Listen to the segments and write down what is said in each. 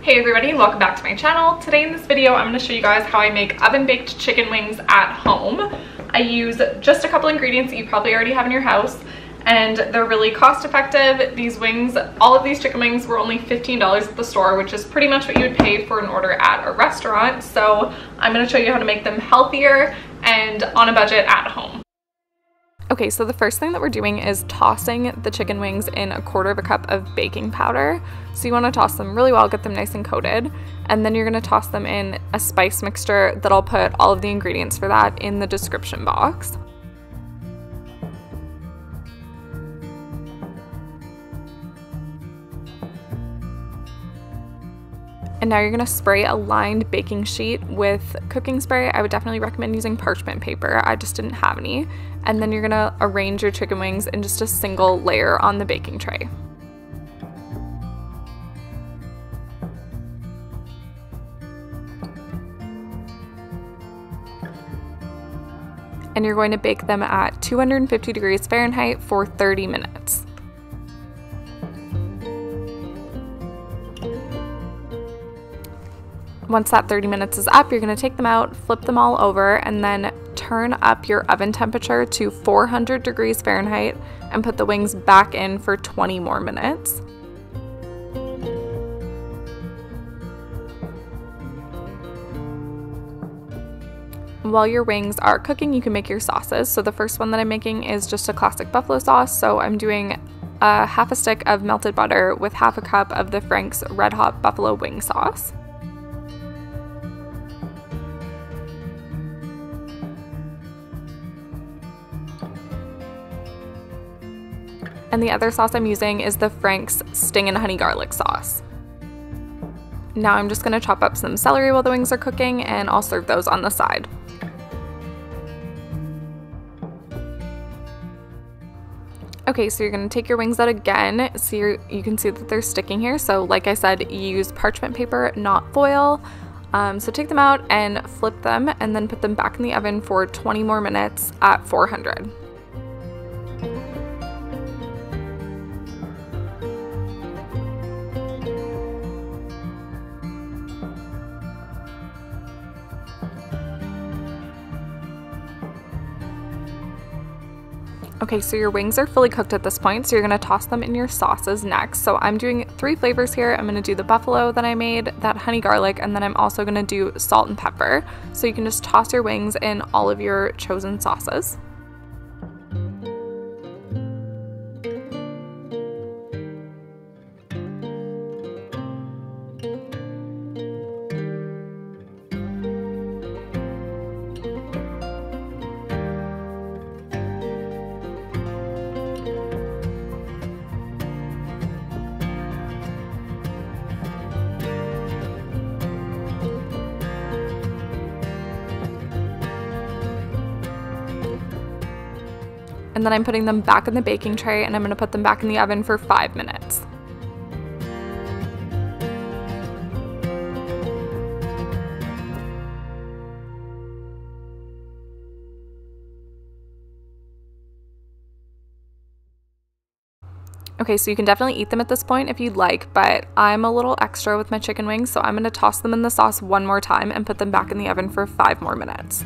Hey everybody, welcome back to my channel. Today in this video, I'm going to show you guys how I make oven-baked chicken wings at home. I use just a couple ingredients that you probably already have in your house, and they're really cost effective. These wings, all of these chicken wings were only $15 at the store, which is pretty much what you would pay for an order at a restaurant. So I'm going to show you how to make them healthier and on a budget at home. Okay, so the first thing that we're doing is tossing the chicken wings in a 1/4 cup of baking powder. So you want to toss them really well, get them nice and coated, and then you're going to toss them in a spice mixture that I'll put all of the ingredients for that in the description box. And now you're going to spray a lined baking sheet with cooking spray. I would definitely recommend using parchment paper. I just didn't have any. And then you're going to arrange your chicken wings in just a single layer on the baking tray. And you're going to bake them at 250 degrees Fahrenheit for 30 minutes. Once that 30 minutes is up, you're going to take them out, flip them all over, and then turn up your oven temperature to 400 degrees Fahrenheit and put the wings back in for 20 more minutes. While your wings are cooking, you can make your sauces. So the first one that I'm making is just a classic buffalo sauce. So I'm doing half a stick of melted butter with half a cup of the Frank's Red Hot Buffalo Wing Sauce. And the other sauce I'm using is the Frank's Sting and Honey Garlic Sauce. Now I'm just going to chop up some celery while the wings are cooking, and I'll serve those on the side. Okay, so you're going to take your wings out again, so you can see that they're sticking here. So like I said, use parchment paper, not foil. So take them out and flip them, and then put them back in the oven for 20 more minutes at 400. Okay, so your wings are fully cooked at this point, so you're going to toss them in your sauces next. So I'm doing 3 flavors here. I'm going to do the buffalo that I made, that honey garlic, and then I'm also going to do salt and pepper. So you can just toss your wings in all of your chosen sauces. And then I'm putting them back in the baking tray, and I'm going to put them back in the oven for 5 minutes. Okay, so you can definitely eat them at this point if you'd like, but I'm a little extra with my chicken wings, so I'm going to toss them in the sauce one more time and put them back in the oven for 5 more minutes.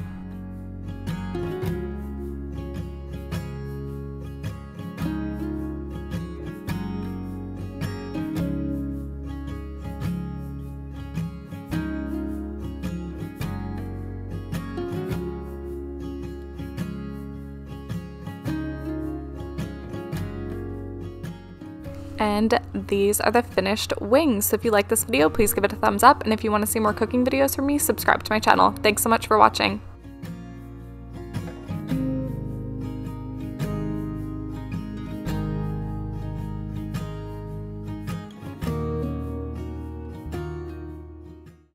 And these are the finished wings. So if you like this video, please give it a thumbs up. And if you want to see more cooking videos from me, subscribe to my channel. Thanks so much for watching.